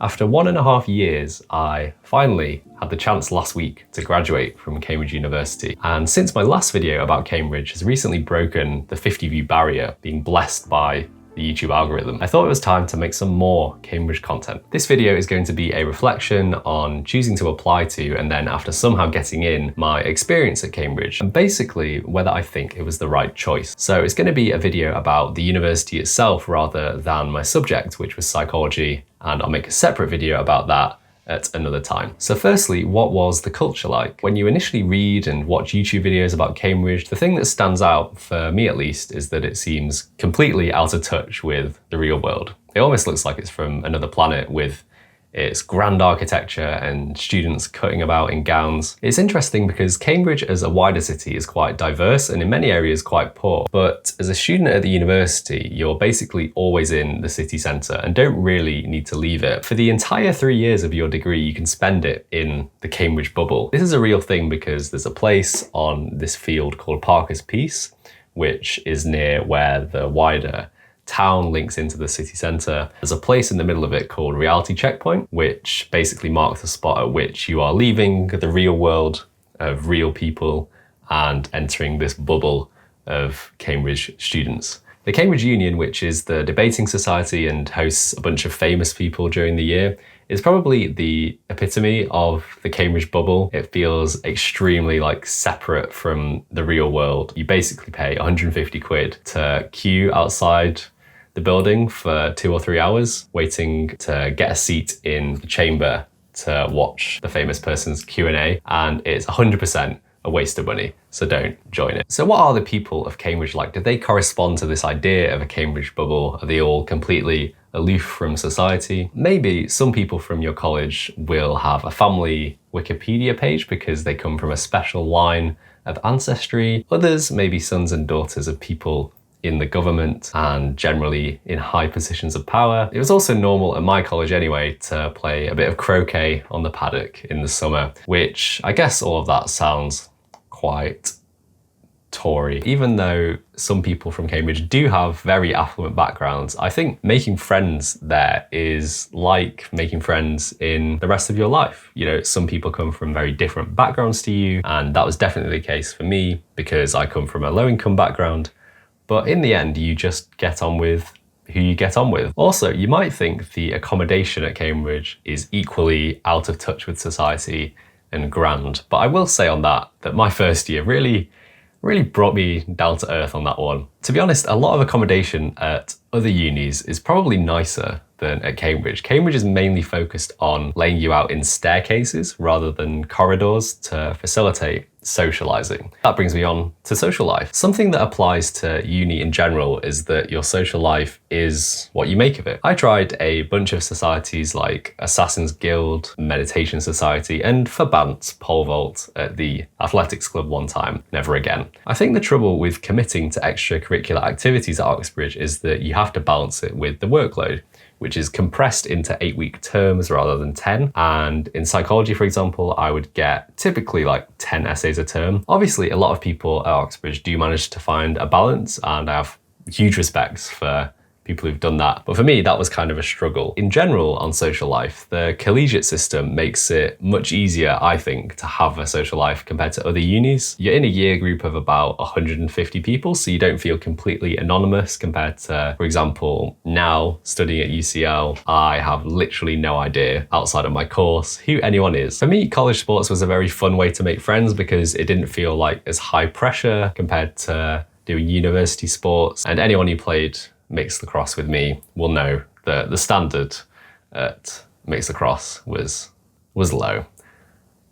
After 1.5 years, I finally had the chance last week to graduate from Cambridge University. And since my last video about Cambridge has recently broken the 50 view barrier, being blessed by the YouTube algorithm, I thought it was time to make some more Cambridge content. This video is going to be a reflection on choosing to apply to, and then after somehow getting in, my experience at Cambridge, and basically whether I think it was the right choice. So it's going to be a video about the university itself rather than my subject, which was psychology, and I'll make a separate video about that at another time. So firstly, what was the culture like? When you initially read and watch YouTube videos about Cambridge, the thing that stands out, for me at least, is that it seems completely out of touch with the real world. It almost looks like it's from another planet, with its grand architecture and students cutting about in gowns. It's interesting because Cambridge as a wider city is quite diverse and in many areas quite poor. But as a student at the university, you're basically always in the city centre and don't really need to leave it. For the entire 3 years of your degree, you can spend it in the Cambridge bubble. This is a real thing because there's a place on this field called Parker's Piece, which is near where the wider town links into the city centre. There's a place in the middle of it called Reality Checkpoint, which basically marks the spot at which you are leaving the real world of real people and entering this bubble of Cambridge students. The Cambridge Union, which is the debating society and hosts a bunch of famous people during the year, is probably the epitome of the Cambridge bubble. It feels extremely separate from the real world. You basically pay 150 quid to queue outside the building for 2 or 3 hours, waiting to get a seat in the chamber to watch the famous person's Q&A, and it's 100% a waste of money, so don't join it. So what are the people of Cambridge like? Do they correspond to this idea of a Cambridge bubble? Are they all completely aloof from society? Maybe some people from your college will have a family Wikipedia page because they come from a special line of ancestry. Others may be sons and daughters of people in the government and generally in high positions of power. It was also normal at my college anyway to play a bit of croquet on the paddock in the summer, which I guess all of that sounds quite Tory. Even though some people from Cambridge do have very affluent backgrounds, I think making friends there is like making friends in the rest of your life. You know, some people come from very different backgrounds to you, and that was definitely the case for me because I come from a low-income background. But in the end, you just get on with who you get on with. Also, you might think the accommodation at Cambridge is equally out of touch with society and grand, but I will say on that my first year really brought me down to earth on that one. To be honest, a lot of accommodation at other unis is probably nicer than at Cambridge. Cambridge is mainly focused on laying you out in staircases rather than corridors to facilitate socializing. That brings me on to social life. Something that applies to uni in general is that your social life is what you make of it. I tried a bunch of societies like Assassin's Guild, Meditation Society, and Verband pole vault at the athletics club one time. Never again. I think the trouble with committing to extracurricular activities at Oxbridge is that you have to balance it with the workload, which is compressed into 8-week terms rather than 10. And in psychology, for example, I would get typically 10 essays a term. Obviously, a lot of people at Oxbridge do manage to find a balance, and I have huge respects for people who've done that. But for me, that was kind of a struggle. In general, on social life, the collegiate system makes it much easier, I think, to have a social life compared to other unis. You're in a year group of about 150 people, so you don't feel completely anonymous compared to, for example, now studying at UCL, I have literally no idea outside of my course who anyone is. For me, college sports was a very fun way to make friends because it didn't feel like as high pressure compared to doing university sports, and anyone who played mixed lacrosse with me will know that the standard at mixed lacrosse was low.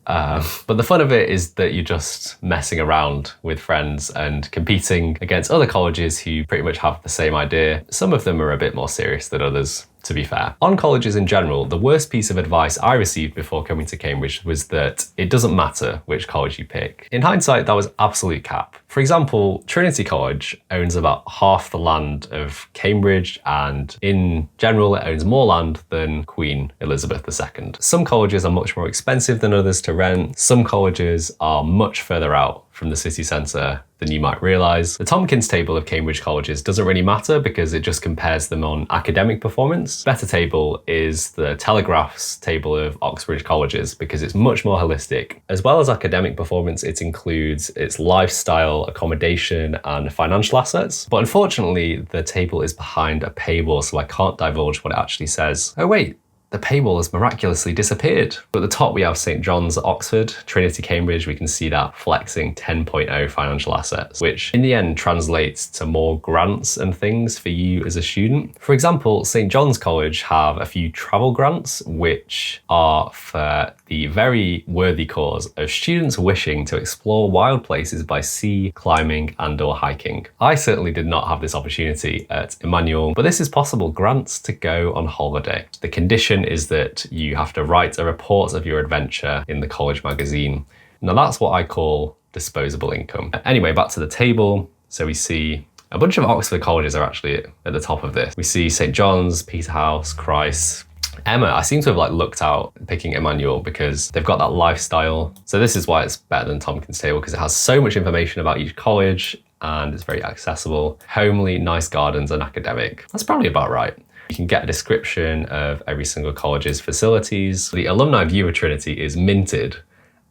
But the fun of it is that you're just messing around with friends and competing against other colleges who pretty much have the same idea. Some of them are a bit more serious than others, to be fair. On colleges in general, the worst piece of advice I received before coming to Cambridge was that it doesn't matter which college you pick. In hindsight, that was absolute cap. For example, Trinity College owns about half the land of Cambridge, and in general, it owns more land than Queen Elizabeth II. Some colleges are much more expensive than others to rent. Some colleges are much further out from the city centre than you might realise. The Tompkins table of Cambridge colleges doesn't really matter because it just compares them on academic performance. Better table is the Telegraph's table of Oxbridge colleges because it's much more holistic. As well as academic performance, it includes its lifestyle, accommodation, and financial assets. But unfortunately, the table is behind a paywall, so I can't divulge what it actually says. Oh wait, the paywall has miraculously disappeared. At the top we have St John's at Oxford, Trinity Cambridge, we can see that flexing 10.0 financial assets, which in the end translates to more grants and things for you as a student. For example, St John's College have a few travel grants, which are for the very worthy cause of students wishing to explore wild places by sea, climbing, and/or hiking. I certainly did not have this opportunity at Emmanuel, but this is possible, grants to go on holiday. The condition is that you have to write a report of your adventure in the college magazine. Now that's what I call disposable income. Anyway, back to the table. So we see a bunch of Oxford colleges are actually at the top of this. We see St John's, Peterhouse, Christ, Emma. I seem to have looked out picking Emmanuel because they've got that lifestyle. So this is why it's better than Tompkins table, because it has so much information about each college and it's very accessible, homely, nice gardens, and academic. That's probably about right. You can get a description of every single college's facilities. The alumni view of Trinity is minted,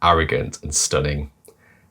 arrogant, and stunning,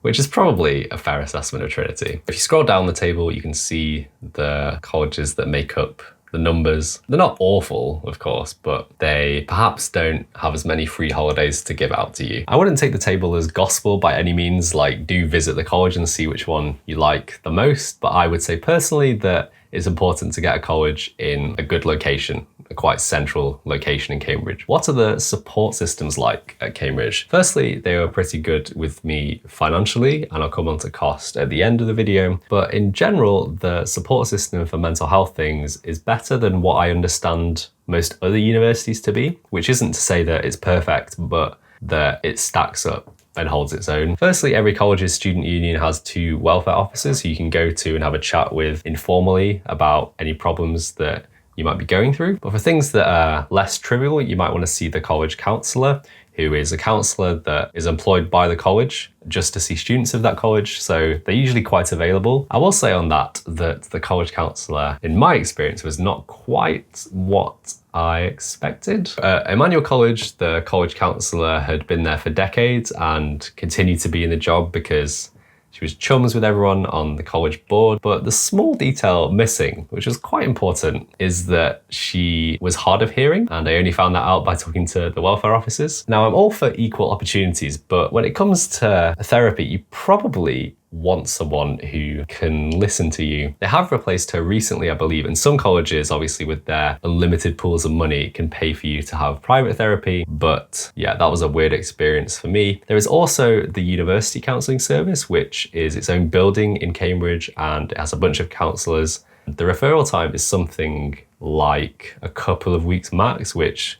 which is probably a fair assessment of Trinity. If you scroll down the table, you can see the colleges that make up the numbers. They're not awful, of course, but they perhaps don't have as many free holidays to give out to you. I wouldn't take the table as gospel by any means, do visit the college and see which one you like the most, but I would say personally that it's important to get a college in a good location, a quite central location in Cambridge. What are the support systems like at Cambridge? Firstly, they were pretty good with me financially, and I'll come on to cost at the end of the video. But in general, the support system for mental health things is better than what I understand most other universities to be, which isn't to say that it's perfect, but that it stacks up and holds its own. Firstly, every college's student union has 2 welfare officers who you can go to and have a chat with informally about any problems that you might be going through. But for things that are less trivial, you might want to see the college counsellor, who is a counsellor that is employed by the college just to see students of that college. So they're usually quite available. I will say on that the college counsellor, in my experience, was not quite what I expected. At Emmanuel College, the college counsellor had been there for decades and continued to be in the job because she was chums with everyone on the college board. But the small detail missing, which was quite important, is that she was hard of hearing, and I only found that out by talking to the welfare officers. Now, I'm all for equal opportunities, but when it comes to therapy, you probably want someone who can listen to you. They have replaced her recently, I believe, and some colleges, obviously with their unlimited pools of money, can pay for you to have private therapy, but yeah, that was a weird experience for me. There is also the University Counselling Service, which is its own building in Cambridge, and it has a bunch of counsellors. The referral time is something like a couple of weeks max, which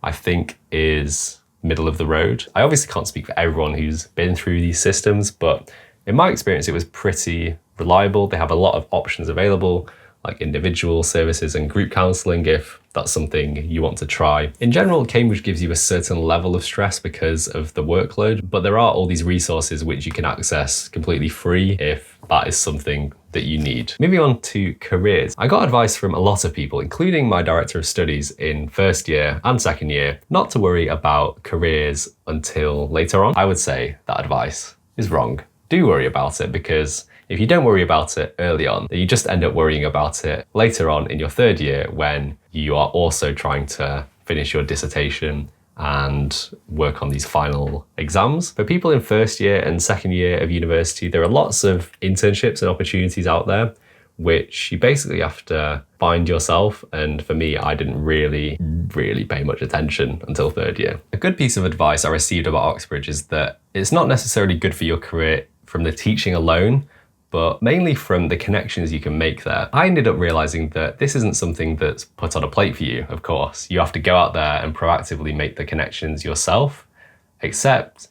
I think is middle of the road. I obviously can't speak for everyone who's been through these systems, but in my experience, it was pretty reliable. They have a lot of options available, like individual services and group counselling if that's something you want to try. In general, Cambridge gives you a certain level of stress because of the workload, but there are all these resources which you can access completely free if that is something that you need. Moving on to careers. I got advice from a lot of people, including my director of studies in first year and second year, not to worry about careers until later on. I would say that advice is wrong. Do worry about it, because if you don't worry about it early on, then you just end up worrying about it later on in your third year when you are also trying to finish your dissertation and work on these final exams. For people in first year and second year of university, there are lots of internships and opportunities out there which you basically have to find yourself. And for me, I didn't really pay much attention until third year. A good piece of advice I received about Oxbridge is that it's not necessarily good for your career from the teaching alone, but mainly from the connections you can make there. I ended up realizing that this isn't something that's put on a plate for you, of course. You have to go out there and proactively make the connections yourself, except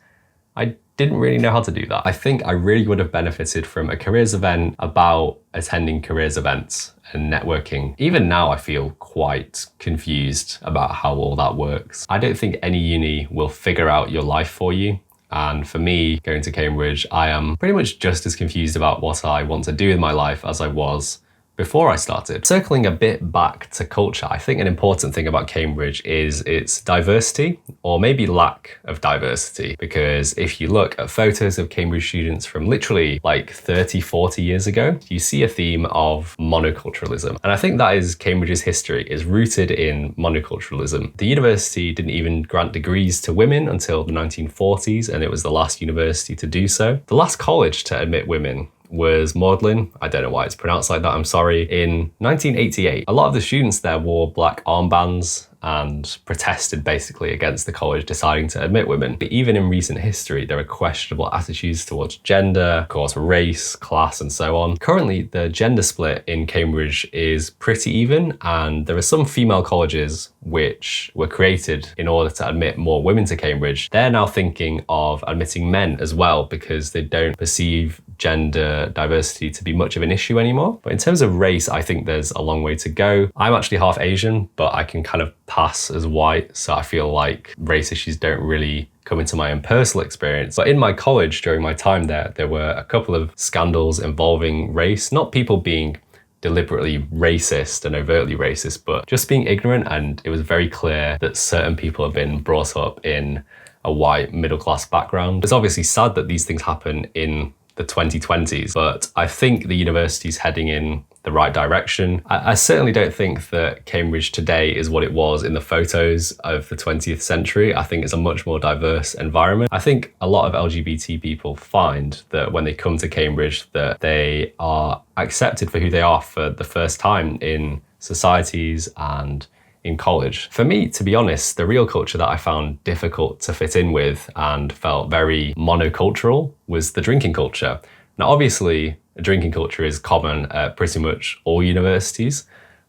I didn't really know how to do that. I think I really would have benefited from a careers event about attending careers events and networking. Even now, I feel quite confused about how all that works. I don't think any uni will figure out your life for you. And for me, going to Cambridge, I am pretty much just as confused about what I want to do in my life as I was before I started. Circling a bit back to culture, I think an important thing about Cambridge is its diversity, or maybe lack of diversity. Because if you look at photos of Cambridge students from literally like 30, 40 years ago, you see a theme of monoculturalism. And I think that is Cambridge's history, is rooted in monoculturalism. The university didn't even grant degrees to women until the 1940s, and it was the last university to do so. The last college to admit women was Magdalen, I don't know why it's pronounced like that, I'm sorry, in 1988. A lot of the students there wore black armbands and protested basically against the college deciding to admit women. But even in recent history, there are questionable attitudes towards gender, of course, race, class, and so on. Currently, the gender split in Cambridge is pretty even, and there are some female colleges which were created in order to admit more women to Cambridge. They're now thinking of admitting men as well because they don't perceive gender diversity to be much of an issue anymore. But in terms of race, I think there's a long way to go. I'm actually half Asian, but I can kind of pass as white, so I feel like race issues don't really come into my own personal experience. But in my college, during my time there, there were a couple of scandals involving race, not people being deliberately racist and overtly racist, but just being ignorant, and it was very clear that certain people have been brought up in a white middle-class background. It's obviously sad that these things happen in the 2020s, but I think the university's heading in the right direction. I certainly don't think that Cambridge today is what it was in the photos of the 20th century. I think it's a much more diverse environment. I think a lot of LGBT people find that when they come to Cambridge that they are accepted for who they are for the first time in societies and in college. For me, to be honest, the real culture that I found difficult to fit in with and felt very monocultural was the drinking culture. Now, obviously, a drinking culture is common at pretty much all universities,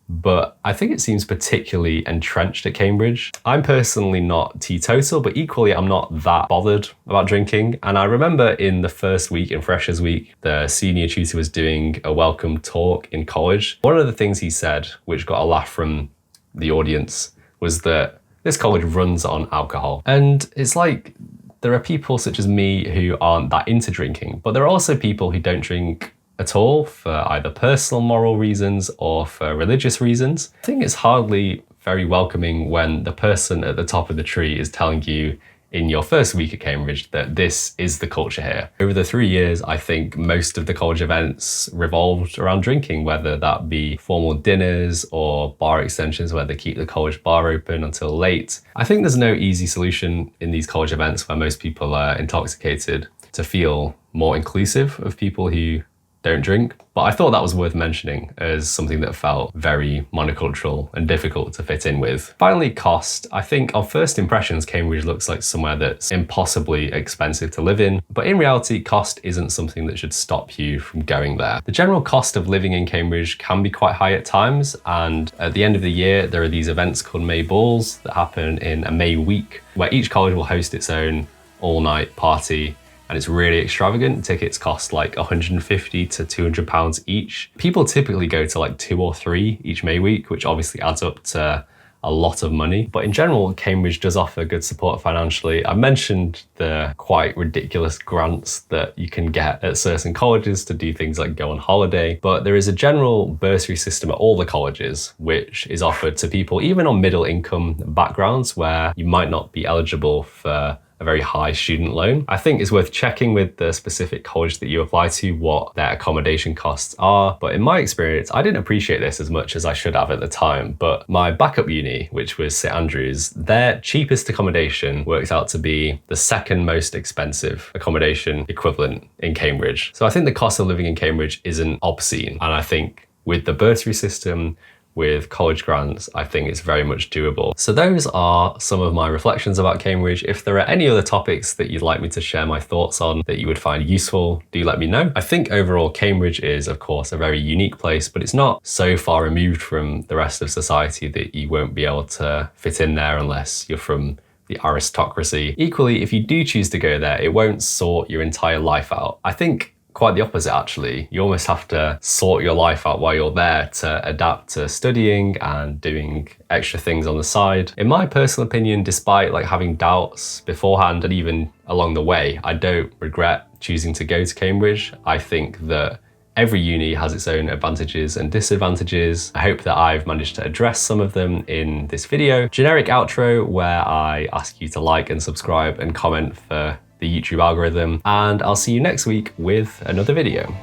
but I think it seems particularly entrenched at Cambridge. I'm personally not teetotal, but equally I'm not that bothered about drinking. And I remember in the first week, in Freshers Week, the senior tutor was doing a welcome talk in college. One of the things he said, which got a laugh from the audience, was that this college runs on alcohol. And it's like, there are people such as me who aren't that into drinking, but there are also people who don't drink at all for either personal moral reasons or for religious reasons. I think it's hardly very welcoming when the person at the top of the tree is telling you in your first week at Cambridge that this is the culture here. Over the 3 years, I think most of the college events revolved around drinking, whether that be formal dinners or bar extensions where they keep the college bar open until late. I think there's no easy solution in these college events where most people are intoxicated to feel more inclusive of people who don't drink, but I thought that was worth mentioning as something that felt very monocultural and difficult to fit in with. Finally, cost. I think on first impressions, Cambridge looks like somewhere that's impossibly expensive to live in, but in reality, cost isn't something that should stop you from going there. The general cost of living in Cambridge can be quite high at times, and at the end of the year, there are these events called May Balls that happen in a May week, where each college will host its own all-night party, and it's really extravagant. Tickets cost like £150 to £200 each. People typically go to like 2 or 3 each May week, which obviously adds up to a lot of money. But in general, Cambridge does offer good support financially. I mentioned the quite ridiculous grants that you can get at certain colleges to do things like go on holiday, but there is a general bursary system at all the colleges, which is offered to people even on middle income backgrounds where you might not be eligible for a very high student loan. I think it's worth checking with the specific college that you apply to what their accommodation costs are. But in my experience, I didn't appreciate this as much as I should have at the time. But my backup uni, which was St Andrews, their cheapest accommodation worked out to be the second most expensive accommodation equivalent in Cambridge. So I think the cost of living in Cambridge isn't obscene. And I think with the bursary system, with college grants, I think it's very much doable. So those are some of my reflections about Cambridge. If there are any other topics that you'd like me to share my thoughts on that you would find useful, do let me know. I think overall Cambridge is, of course, a very unique place, but it's not so far removed from the rest of society that you won't be able to fit in there unless you're from the aristocracy. Equally, if you do choose to go there, it won't sort your entire life out. I think quite the opposite actually. You almost have to sort your life out while you're there to adapt to studying and doing extra things on the side. In my personal opinion, despite like having doubts beforehand and even along the way, I don't regret choosing to go to Cambridge. I think that every uni has its own advantages and disadvantages. I hope that I've managed to address some of them in this video. Generic outro where I ask you to like and subscribe and comment for the YouTube algorithm, and I'll see you next week with another video.